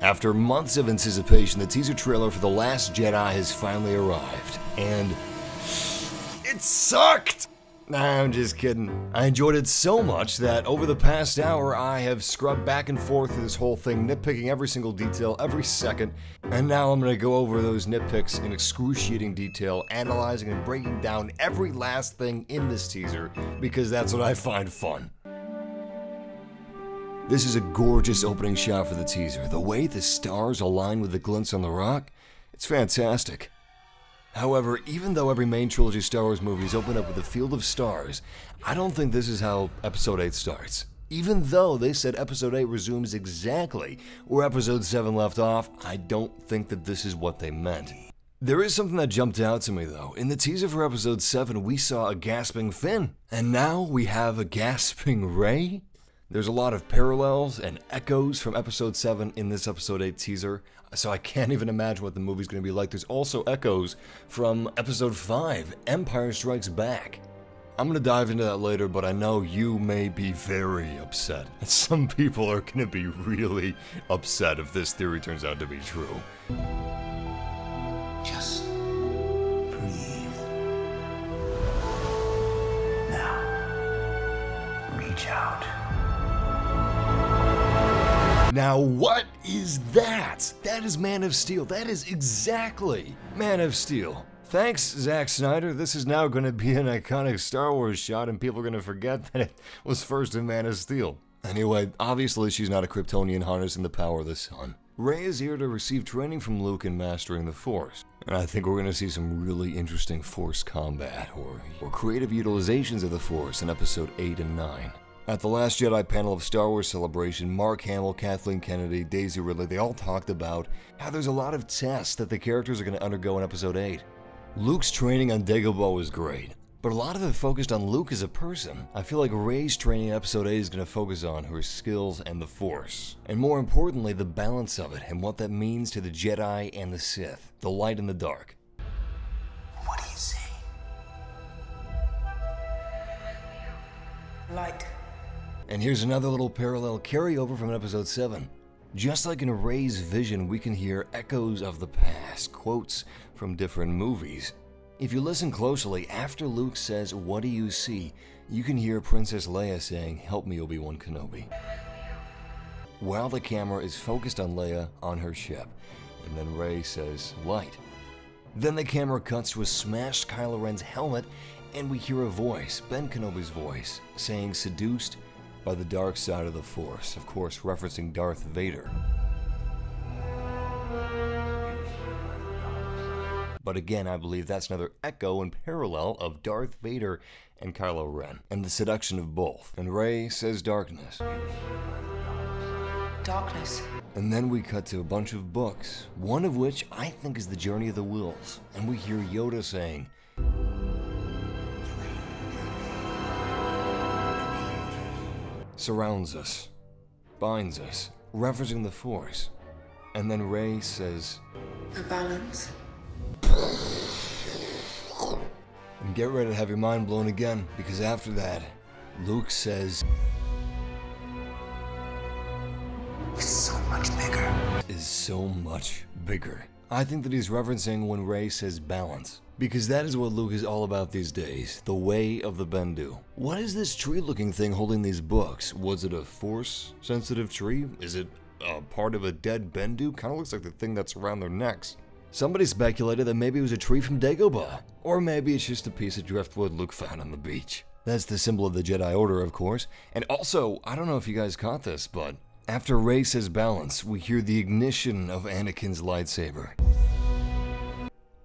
After months of anticipation, the teaser trailer for The Last Jedi has finally arrived, and it sucked! Nah, I'm just kidding. I enjoyed it so much that over the past hour, I have scrubbed back and forth through this whole thing, nitpicking every single detail, every second, and now I'm gonna go over those nitpicks in excruciating detail, analyzing and breaking down every last thing in this teaser, because that's what I find fun. This is a gorgeous opening shot for the teaser. The way the stars align with the glints on the rock, it's fantastic. However, even though every main trilogy Star Wars movies open up with a field of stars, I don't think this is how Episode 8 starts. Even though they said Episode 8 resumes exactly where Episode 7 left off, I don't think that this is what they meant. There is something that jumped out to me though. In the teaser for Episode 7, we saw a gasping Finn, and now we have a gasping Rey? There's a lot of parallels and echoes from Episode 7 in this Episode 8 teaser, so I can't even imagine what the movie's going to be like. There's also echoes from Episode 5, Empire Strikes Back. I'm going to dive into that later, but I know you may be very upset. Some people are going to be really upset if this theory turns out to be true. Just breathe. Now, reach out. Now what is that? That is Man of Steel. That is exactly Man of Steel. Thanks, Zack Snyder. This is now going to be an iconic Star Wars shot and people are going to forget that it was first in Man of Steel. Anyway, obviously she's not a Kryptonian harnessing the power of the sun. Rey is here to receive training from Luke in mastering the Force. And I think we're going to see some really interesting Force combat or creative utilizations of the Force in Episode 8 and 9. At the Last Jedi panel of Star Wars Celebration, Mark Hamill, Kathleen Kennedy, Daisy Ridley, they all talked about how there's a lot of tests that the characters are going to undergo in Episode 8. Luke's training on Dagobah was great, but a lot of it focused on Luke as a person. I feel like Rey's training in Episode 8 is going to focus on her skills and the Force, and more importantly, the balance of it and what that means to the Jedi and the Sith, the light and the dark. What do you see? Light. And here's another little parallel carryover from Episode 7. Just like in Rey's vision, we can hear echoes of the past, quotes from different movies. If you listen closely, after Luke says, "What do you see?" you can hear Princess Leia saying, "Help me, Obi-Wan Kenobi," while the camera is focused on Leia on her ship, and then Rey says, "Light." Then the camera cuts to a smashed Kylo Ren's helmet, and we hear a voice, Ben Kenobi's voice, saying, "Seduced by the dark side of the Force," of course referencing Darth Vader. But again, I believe that's another echo and parallel of Darth Vader and Kylo Ren, and the seduction of both. And Rey says darkness. Darkness. And then we cut to a bunch of books, one of which I think is The Journey of the Wills, and we hear Yoda saying, "Surrounds us, binds us," referencing the Force. And then Rey says, A balance. and get ready to have your mind blown again, because after that, Luke says, It's so much bigger. "Is so much bigger." I think that he's referencing when Rey says balance, because that is what Luke is all about these days, the way of the Bendu. What is this tree-looking thing holding these books? Was it a Force-sensitive tree? Is it a part of a dead Bendu? Kind of looks like the thing that's around their necks. Somebody speculated that maybe it was a tree from Dagobah, or maybe it's just a piece of driftwood Luke found on the beach. That's the symbol of the Jedi Order, of course. And also, I don't know if you guys caught this, but after Rey says balance, we hear the ignition of Anakin's lightsaber.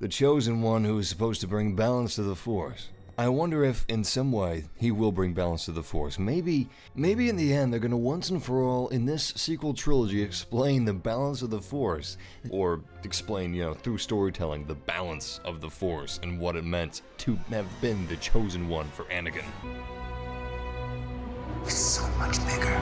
The chosen one who is supposed to bring balance to the Force. I wonder if, in some way, he will bring balance to the Force. Maybe in the end, they're going to once and for all, in this sequel trilogy, explain the balance of the Force. Or explain, through storytelling, the balance of the Force and what it meant to have been the chosen one for Anakin. It's so much bigger.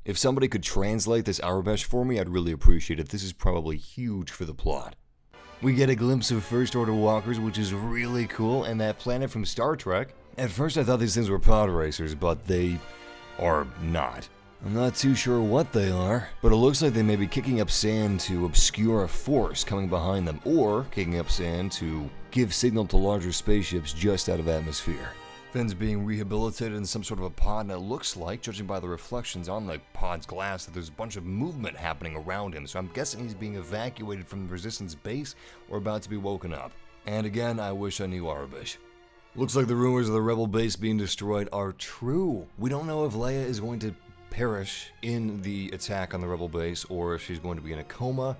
If somebody could translate this Arabesh for me, I'd really appreciate it. This is probably huge for the plot. We get a glimpse of First Order walkers, which is really cool, and that planet from Star Trek. At first I thought these things were pod racers, but they are not. I'm not too sure what they are, but it looks like they may be kicking up sand to obscure a force coming behind them, or kicking up sand to give signal to larger spaceships just out of atmosphere. Finn's being rehabilitated in some sort of a pod, and it looks like, judging by the reflections on the pod's glass, that there's a bunch of movement happening around him, so I'm guessing he's being evacuated from the Resistance base or about to be woken up. And again, I wish I knew Arabish. Looks like the rumors of the Rebel base being destroyed are true. We don't know if Leia is going to perish in the attack on the Rebel base or if she's going to be in a coma.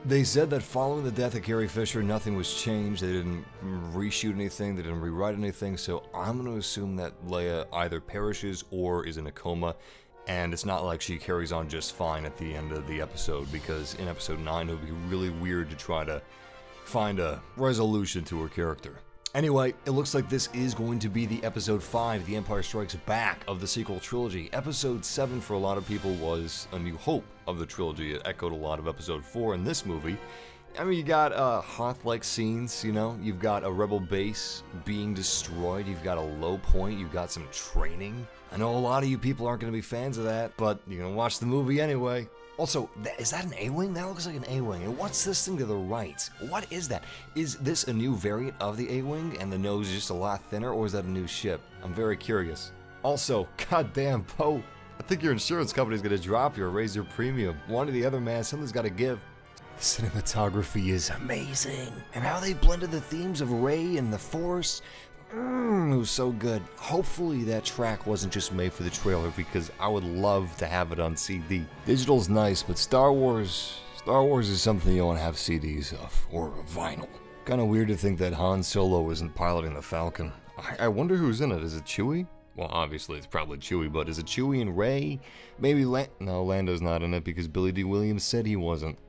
They said that following the death of Carrie Fisher, nothing was changed. They didn't reshoot anything, they didn't rewrite anything, so I'm going to assume that Leia either perishes or is in a coma, and it's not like she carries on just fine at the end of the episode, because in episode 9 it would be really weird to try to find a resolution to her character. Anyway, it looks like this is going to be the episode 5, The Empire Strikes Back, of the sequel trilogy. Episode 7 for a lot of people was A New Hope of the trilogy. It echoed a lot of episode 4 in this movie. I mean, you got Hoth-like scenes, you know? You've got a rebel base being destroyed. You've got a low point. You've got some training. I know a lot of you people aren't going to be fans of that, but you're going to watch the movie anyway. Also, is that an A-Wing? That looks like an A-Wing. And what's this thing to the right? What is that? Is this a new variant of the A-Wing and the nose is just a lot thinner, or is that a new ship? I'm very curious. Also, goddamn, Poe, I think your insurance company's gonna drop you or raise your premium. One or the other, man, something's gotta give. The cinematography is amazing. And how they blended the themes of Rey and the Force. It was so good. Hopefully that track wasn't just made for the trailer, because I would love to have it on CD. Digital's nice, but Star Wars is something you want to have CDs of, or vinyl. Kinda weird to think that Han Solo isn't piloting the Falcon. I wonder who's in it. Is it Chewie? Well, obviously it's probably Chewie, but is it Chewie and Rey? Maybe No, Lando's not in it because Billy D. Williams said he wasn't.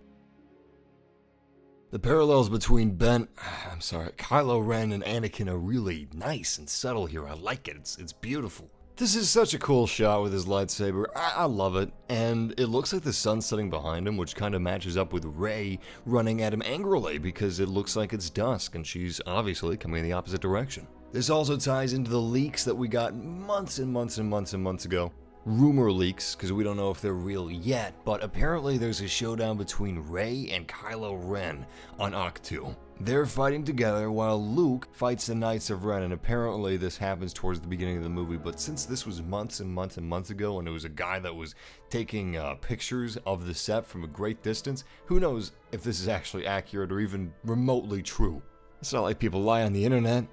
The parallels between Kylo Ren and Anakin are really nice and subtle here. I like it. It's beautiful. This is such a cool shot with his lightsaber. I love it. And it looks like the sun's setting behind him, which kind of matches up with Rey running at him angrily because it looks like it's dusk and she's obviously coming in the opposite direction. This also ties into the leaks that we got months and months and months and months ago. Rumor leaks, because we don't know if they're real yet, but apparently there's a showdown between Rey and Kylo Ren on Ahch-To. They're fighting together while Luke fights the Knights of Ren, and apparently this happens towards the beginning of the movie, but since this was months and months and months ago, and it was a guy that was taking pictures of the set from a great distance, who knows if this is actually accurate or even remotely true. It's not like people lie on the internet,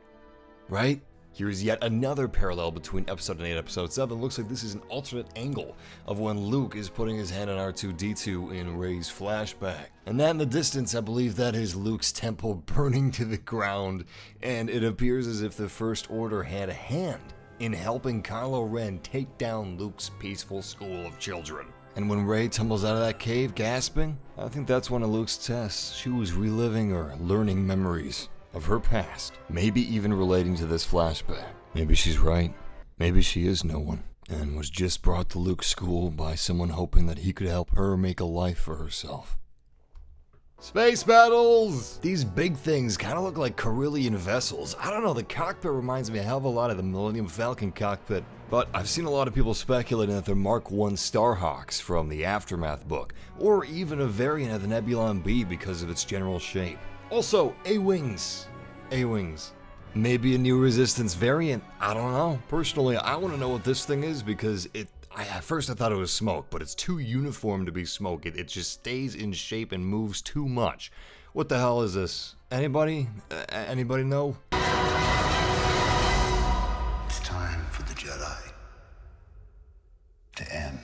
right? Here's yet another parallel between Episode 8 and Episode 7. Looks like this is an alternate angle of when Luke is putting his hand on R2-D2 in Rey's flashback. And that in the distance, I believe that is Luke's temple burning to the ground, and it appears as if the First Order had a hand in helping Kylo Ren take down Luke's peaceful school of children. And when Rey tumbles out of that cave gasping, I think that's one of Luke's tests. She was reliving or learning memories of her past, maybe even relating to this flashback. Maybe she's right. Maybe she is no one, and was just brought to Luke's school by someone hoping that he could help her make a life for herself. Space battles! These big things kind of look like Carillion vessels. I don't know, the cockpit reminds me a hell of a lot of the Millennium Falcon cockpit, but I've seen a lot of people speculating that they're Mark I Starhawks from the Aftermath book, or even a variant of the Nebulon B because of its general shape. Also, A-Wings. A-Wings. Maybe a new Resistance variant. I don't know. Personally, I want to know what this thing is because at first I thought it was smoke, but it's too uniform to be smoke. It just stays in shape and moves too much. What the hell is this? Anybody? Anybody know? It's time for the Jedi to end.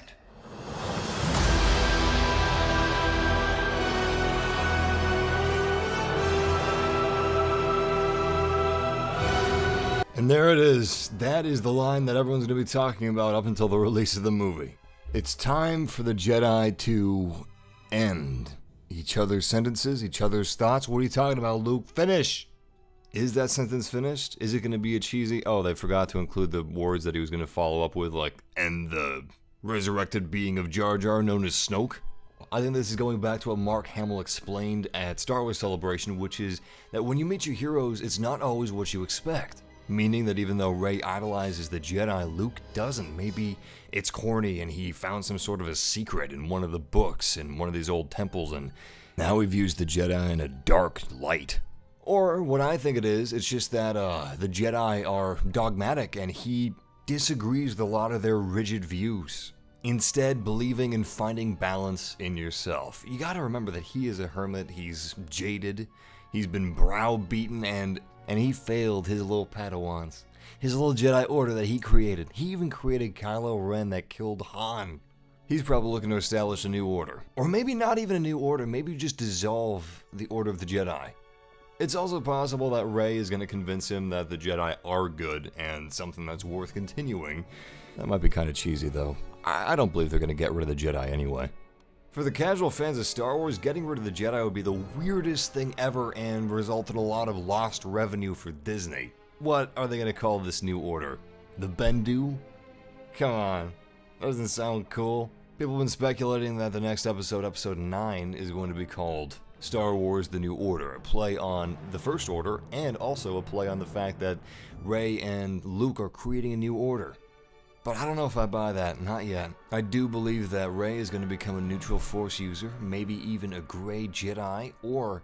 And there it is. That is the line that everyone's going to be talking about up until the release of the movie. It's time for the Jedi to end each other's sentences, each other's thoughts. What are you talking about, Luke? Finish! Is that sentence finished? Is it going to be a cheesy... Oh, they forgot to include the words that he was going to follow up with, like, and the resurrected being of Jar Jar known as Snoke? I think this is going back to what Mark Hamill explained at Star Wars Celebration, which is that when you meet your heroes, it's not always what you expect. Meaning that even though Rey idolizes the Jedi, Luke doesn't. Maybe it's corny and he found some sort of a secret in one of the books in one of these old temples, and now he views the Jedi in a dark light. Or what I think it is, it's just that the Jedi are dogmatic and he disagrees with a lot of their rigid views. Instead, believing in finding balance in yourself. You gotta remember that he is a hermit, he's jaded, he's been browbeaten, and he failed his little Padawans. His little Jedi Order that he created. He even created Kylo Ren that killed Han. He's probably looking to establish a new order. Or maybe not even a new order, maybe just dissolve the Order of the Jedi. It's also possible that Rey is going to convince him that the Jedi are good and something that's worth continuing. That might be kind of cheesy though. I don't believe they're going to get rid of the Jedi anyway. For the casual fans of Star Wars, getting rid of the Jedi would be the weirdest thing ever and result in a lot of lost revenue for Disney. What are they going to call this new order? The Bendu? Come on, that doesn't sound cool. People have been speculating that the next episode, episode 9, is going to be called Star Wars The New Order, a play on the First Order, and also a play on the fact that Rey and Luke are creating a new order. But I don't know if I buy that, not yet. I do believe that Rey is going to become a neutral Force user, maybe even a Grey Jedi, or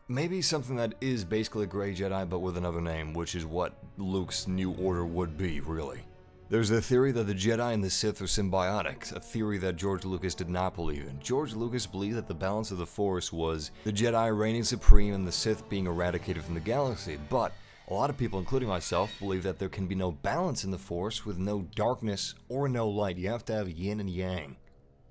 maybe something that is basically a Grey Jedi but with another name, which is what Luke's new order would be, really. There's a theory that the Jedi and the Sith are symbiotic, a theory that George Lucas did not believe in. George Lucas believed that the balance of the Force was the Jedi reigning supreme and the Sith being eradicated from the galaxy, but a lot of people, including myself, believe that there can be no balance in the Force with no darkness or no light. You have to have yin and yang.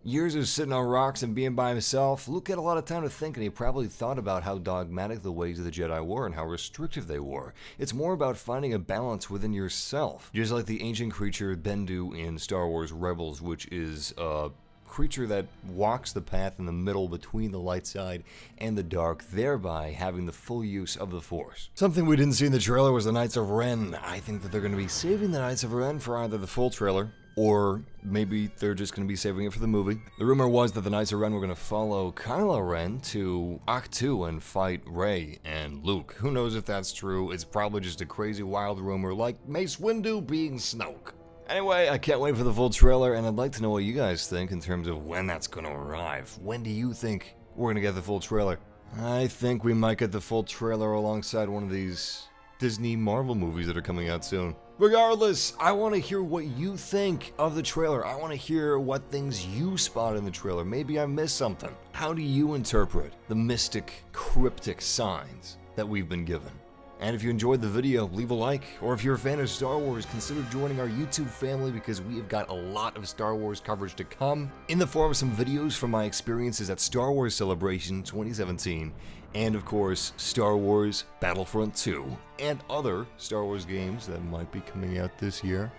Years of sitting on rocks and being by himself, Luke had a lot of time to think, and he probably thought about how dogmatic the ways of the Jedi were and how restrictive they were. It's more about finding a balance within yourself. Just like the ancient creature Bendu in Star Wars Rebels, which is a creature that walks the path in the middle between the light side and the dark, thereby having the full use of the Force. Something we didn't see in the trailer was the Knights of Ren. I think that they're going to be saving the Knights of Ren for either the full trailer, or maybe they're just going to be saving it for the movie. The rumor was that the Knights of Ren were going to follow Kylo Ren to Ahch-To and fight Rey and Luke. Who knows if that's true? It's probably just a crazy wild rumor like Mace Windu being Snoke. Anyway, I can't wait for the full trailer, and I'd like to know what you guys think in terms of when that's going to arrive. When do you think we're going to get the full trailer? I think we might get the full trailer alongside one of these Disney Marvel movies that are coming out soon. Regardless, I want to hear what you think of the trailer. I want to hear what things you spot in the trailer. Maybe I missed something. How do you interpret the mystic, cryptic signs that we've been given? And if you enjoyed the video, leave a like, or if you're a fan of Star Wars, consider joining our YouTube family because we have got a lot of Star Wars coverage to come in the form of some videos from my experiences at Star Wars Celebration 2017, and of course, Star Wars Battlefront 2, and other Star Wars games that might be coming out this year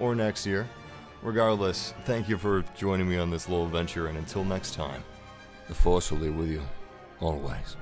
or next year. Regardless, thank you for joining me on this little adventure, and until next time, the Force will be with you, always.